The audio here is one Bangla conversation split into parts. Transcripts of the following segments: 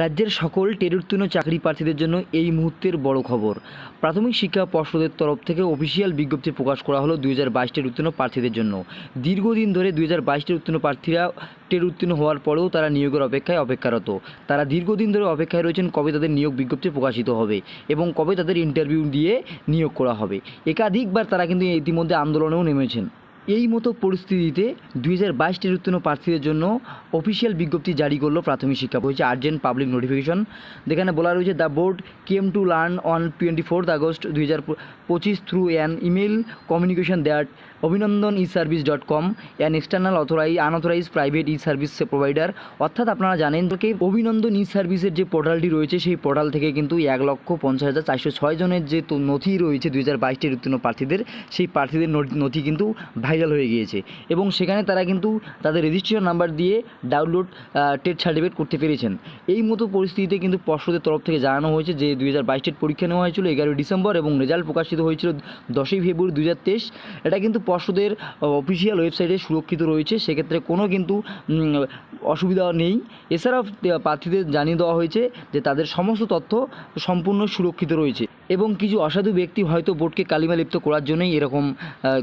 রাজ্যের সকল টেট উত্তীর্ণ চাকরি প্রার্থীদের জন্য এই মুহূর্তের বড় খবর। প্রাথমিক শিক্ষা পর্ষদের তরফ থেকে অফিসিয়াল বিজ্ঞপ্তি প্রকাশ করা হলো 2022 টেট উত্তীর্ণ প্রার্থীদের জন্য। দীর্ঘদিন ধরে 2022 টেট উত্তীর্ণ প্রার্থীরা টেট উত্তীর্ণ হওয়ার পরেও তারা নিয়োগের অপেক্ষারত। তারা দীর্ঘদিন ধরে অপেক্ষায় রয়েছেন কবে তাদের নিয়োগ বিজ্ঞপ্তি প্রকাশিত হবে এবং কবে তাদের ইন্টারভিউ দিয়ে নিয়োগ করা হবে। একাধিকবার তারা কিন্তু ইতিমধ্যে আন্দোলনেও নেমেছেন। এই মতো পরিস্থিতিতে 2022 টেট উত্তীর্ণ প্রার্থীদের জন্য অফিসিয়াল বিজ্ঞপ্তি জারি করলো প্রাথমিক শিক্ষা হয়েছে আর্জেন্ট পাবলিক নোটিফিকেশন। যেখানে বলা রয়েছে the board came to learn on 24 August 2025 through an email communication that অভিনন্দন e-service.com an external unauthorised private E service provider. অর্থাৎ আপনারা জানেন যে অভিনন্দন ই সার্ভিসের যে পোর্টালটি রয়েছে সেই পোর্টাল থেকে কিন্তু 1,50,406 জনের যে নথি রয়েছে 2022 টেট উত্তীর্ণ প্রার্থীদের, সেই প্রার্থীদের নথি কিন্তু ভাইরাল হয়ে গিয়েছে এবং সেখানে তারা কিন্তু তাদের রেজিস্ট্রেশন নাম্বার দিয়ে ডাউনলোড টেট সার্টিফিকেট করতে পেরেছেন। এই মতো পরিস্থিতিতে কিন্তু পর্ষদের তরফ থেকে জানানো হয়েছে যে 2022 টেট পরীক্ষা নেওয়া হয়েছিল 11 ডিসেম্বর এবং রেজাল্ট প্রকাশিত হয়েছিল 10 ফেব্রুয়ারি 2023। এটা কিন্তু পর্ষদের অফিসিয়াল ওয়েবসাইটে সুরক্ষিত রয়েছে, সেক্ষেত্রে কোনো কিন্তু অসুবিধা নেই। এছাড়াও প্রার্থীদের জানিয়ে দেওয়া হয়েছে যে তাদের সমস্ত তথ্য সম্পূর্ণ সুরক্ষিত রয়েছে এবং কিছু অসাধু ব্যক্তি হয়তো বোর্ডকে কালিমালিপ্ত করার জন্যই এরকম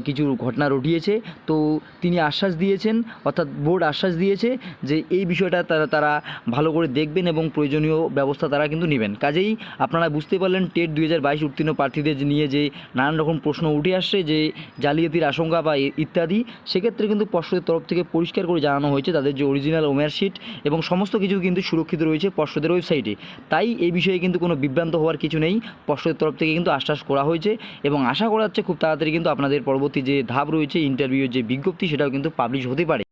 কিছু ঘটনা ঘটিয়েছে। তো তিনি আশ্বাস দিয়েছেন, অর্থাৎ বোর্ড আশ্বাস দিয়েছে যে এই বিষয়টা তারা ভালো করে দেখবেন এবং প্রয়োজনীয় ব্যবস্থা তারা কিন্তু নেবেন। কাজেই আপনারা বুঝতে পারলেন টেট 2022 উত্তীর্ণ প্রার্থীদের নিয়ে যে নানান রকম প্রশ্ন উঠে আসছে, যে জালিয়াতির আশঙ্কা বা ইত্যাদি, সেক্ষেত্রে কিন্তু পর্ষদের তরফ থেকে পরিষ্কার করে জানানো হয়েছে তাদের যে অরিজিনাল ওমারশিট এবং সমস্ত কিছু কিন্তু সুরক্ষিত রয়েছে পর্ষদের ওয়েবসাইটে। তাই এই বিষয়ে কিন্তু কোনো বিভ্রান্ত হওয়ার কিছু নেই, পর্ষদের তরফ থেকে কিন্তু আশ্বাস করা হয়েছে এবং আশা করা যাচ্ছে খুব তাড়াতাড়ি কিন্তু আপনাদের পরবর্তী যে ধাপ রয়েছে ইন্টারভিউয়ের যে বিজ্ঞপ্তি সেটাও কিন্তু পাবলিশ হতে পারে।